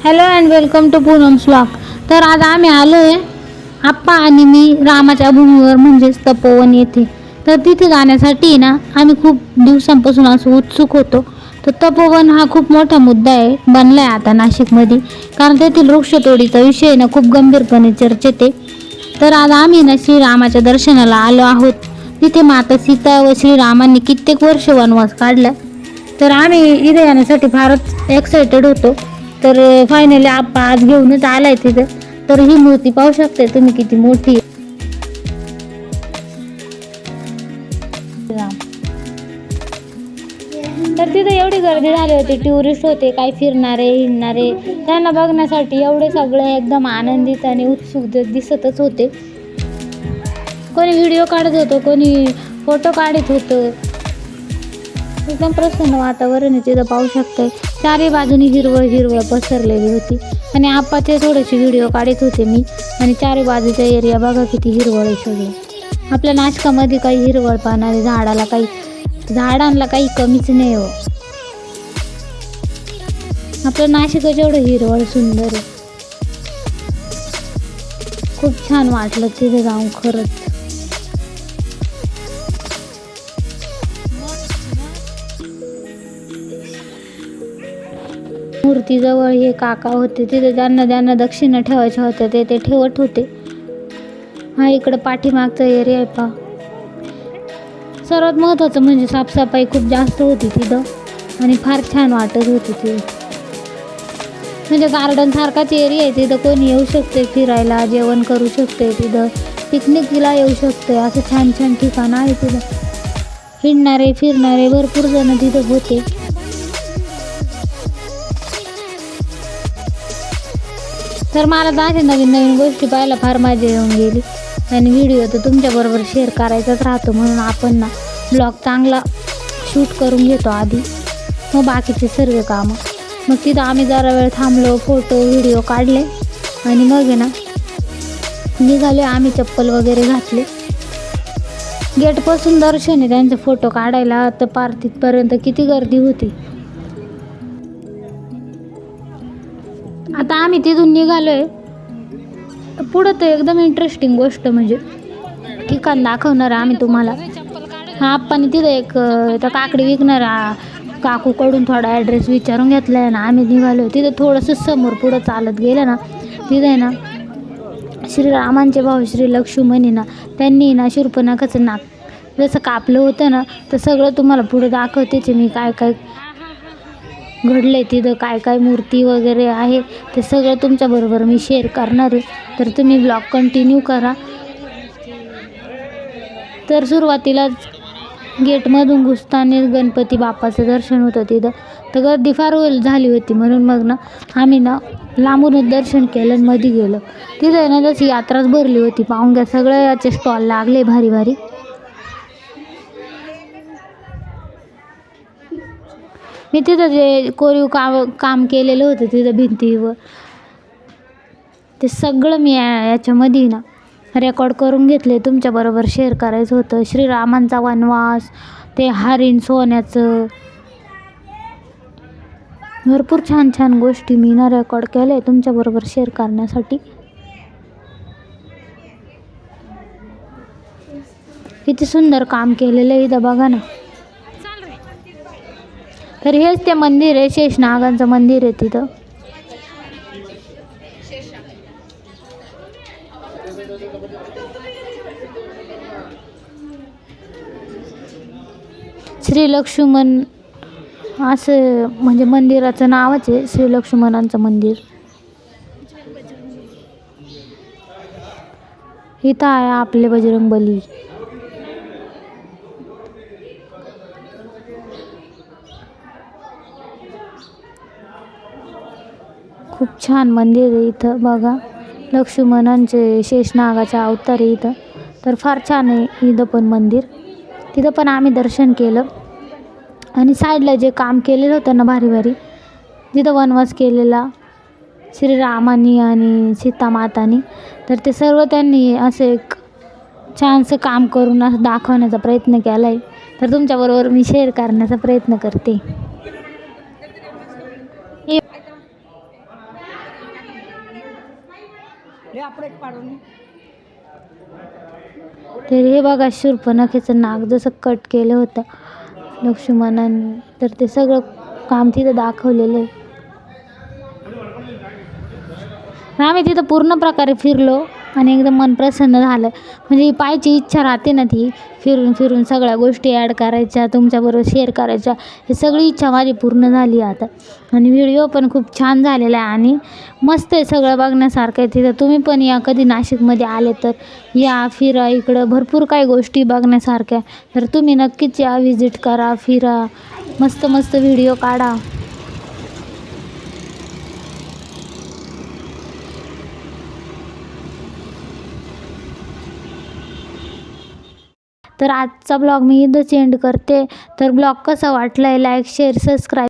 Hello and welcome to Poonam's vlog. तर आज आम्ही आलो आहे आप्पा आणि मी रामाच्या भूमीवर म्हणजेच तपोवन येथे. तर तिथे जाण्यासाठी ना आम्ही खूप दिवसांपासून असं उत्सुक होतो. तर तपोवन हा खूप मोठा मुद्दा आहे बनला आहे आता नाशिकमध्ये, कारण तेथील वृक्षतोडीचा विषय ना खूप गंभीरपणे चर्चेत आहे. तर आज आम्ही ना श्रीरामाच्या दर्शनाला आलो आहोत. तिथे माता सीता व श्रीरामांनी कित्येक वर्ष वनवास काढला. तर आम्ही इथे येण्यासाठी फारच एक्सायटेड होतो. तर फायनली आप्पा आज घेऊनच आलाय तिथं. तर ही मूर्ती पाहू शकते तुम्ही किती मोठी आहे. तर तिथे एवढी गर्दी झाली होती, टुरिस्ट होते, काही फिरणारे हिंडणारे, त्यांना बघण्यासाठी एवढे सगळे एकदम आनंदित आणि उत्सुक दिसतच होते. कोणी व्हिडिओ काढत होतं, कोणी फोटो काढत होतं. एकदम प्रसन्न वातावरण आहे तिथं पाहू शकते. चारी बाजूनी हिरवळ हिरवळ पसरलेली होती आणि आप्पाचे थोडेसे व्हिडिओ काढत होते मी. आणि चारी बाजूचा एरिया बघा किती हिरवळ आहे सगळं. आपल्या नाशकामध्ये काही हिरवळ पाहणारे झाडांना काही कमीच नाही हो. आपलं नाशिकच एवढं हिरवळ सुंदर आहे. खूप छान वाटलं तिथे जाऊन खरंच. मूर्तीजवळ हे काका होते, तिथे ज्यांना दक्षिणा ठेवायच्या होत्या ते ठेवत होते. हा इकडं पाठीमागचा एरिया आहे पहा. सर्वात महत्त्वाचं म्हणजे साफसफाई खूप जास्त होती तिथं आणि फार छान वाटत होती ती. म्हणजे गार्डन सारखाच एरिया आहे तिथं. कोणी येऊ शकते फिरायला, जेवण करू शकते, तिथं पिकनिकला येऊ शकते. असं छान छान ठिकाण आहे तिथं. हिंडणारे फिरणारे भरपूर जण तिथं होते. तर मला तर अशा नवीन नवीन गोष्टी पाहायला फार मजा येऊन गेली. आणि व्हिडिओ तर तुमच्याबरोबर शेअर करायचाच राहतो, म्हणून आपण ना ब्लॉग चांगला शूट करून घेतो आधी, मग बाकीचे सर्व कामं. मग तिथं आम्ही जरा वेळ थांबलो, फोटो व्हिडिओ काढले आणि मग आहे ना निघाले. आम्ही चप्पल वगैरे घातले. गेटपासून दर्शन आहे त्यांचे फोटो काढायला. तर पार तिथपर्यंत किती गर्दी होती. आता आम्ही तिथून निघालोय. पुढं तर एकदम इंटरेस्टिंग गोष्ट म्हणजे ठिकाण दाखवणार आम्ही तुम्हाला. हा आप्पाने तिथं एक त्या काकडी विकणारा काकूकडून थोडा ॲड्रेस विचारून घेतला आहे ना. आम्ही निघालो तिथं थोडंसं समोर पुढं चालत गेलं ना, तिथं आहे ना श्रीरामांचे भाऊ श्री लक्ष्मण ना, त्यांनी ना शूर्पणखाचं नाक जसं कापलं होतं ना, तर सगळं तुम्हाला पुढं दाखवतेच मी काय काय घडले तिथं, काय काय मूर्ती वगैरे आहे ते सगळं तुमच्याबरोबर मी शेअर करणार आहे. तर तुम्ही ब्लॉग कंटिन्यू करा. तर सुरुवातीलाच गेटमधून घुसताना गणपती बाप्पाचं दर्शन होतं तिथं. तर गर्दी फार झाली होती, म्हणून मग ना आम्ही ना लांबूनच दर्शन केलं आणि मध्ये गेलो. तिथं ना जशी यात्राच भरली होती. पाहुण्या सगळ्या याचे स्टॉल लागले भारी भारी. मी तिथं जे कोरीव काम केलेलं होतं तिथं भिंतीवर, ते सगळं मी याच्यामध्ये ना रेकॉर्ड करून घेतले, तुमच्याबरोबर शेअर करायचं होतं. श्रीरामांचा वनवास, ते हरिण सोन्याचं, भरपूर छान छान गोष्टी मी ना रेकॉर्ड केले तुमच्याबरोबर शेअर करण्यासाठी. किती सुंदर काम केलेलं आहे इथं बघा ना. तर हेच ते मंदिर आहे, शेषनागांचं मंदिर आहे तिथं. श्री लक्ष्मण असं म्हणजे मंदिराचं नावच आहे, श्री लक्ष्मणांचं मंदिर. इथं आहे आपले बजरंगबली. खूप छान मंदिर आहे इथं बघा. लक्ष्मणांचे शेषनागाचा अवतार आहे इथं. तर फार छान आहे इथं पण मंदिर. तिथं पण आम्ही दर्शन केलं. आणि साईडला जे काम केलेलं होतं ना भारी भारी, जिथं वनवास केलेला श्रीरामांनी आणि सीतामातांनी, तर ते सर्व त्यांनी असं एक छानसं काम करून असं दाखवण्याचा प्रयत्न केला आहे. तर तुमच्याबरोबर मी शेअर करण्याचा प्रयत्न करते. तर हे बघा शूर्पणखेचं नाक जसं कट केलं होतं लक्ष्मणाने, तर ते सगळं काम तिथं दाखवलेलं आहे. आम्ही तिथं पूर्ण प्रकारे फिरलो आणि एकदम मन प्रसन्न झालं. म्हणजे पाहायची इच्छा राहते ना, ती फिरून फिरून सगळ्या गोष्टी ॲड करायच्या, तुमच्याबरोबर शेअर करायच्या, ही सगळी इच्छा माझी पूर्ण झाली आता. आणि व्हिडिओ पण खूप छान झालेला आहे आणि मस्त आहे, सगळं बघण्यासारखं आहे तिथं. तुम्ही पण या, कधी नाशिकमध्ये आले तर या, फिरा. इकडं भरपूर काही गोष्टी बघण्यासारख्या, तर तुम्ही नक्कीच या, व्हिजिट करा, फिरा, मस्त मस्त व्हिडिओ काढा. तर आजचा ब्लॉग मी इथंच एंड करते. तर ब्लॉग कसा वाटला आहे, लाईक शेअर सबस्क्राईब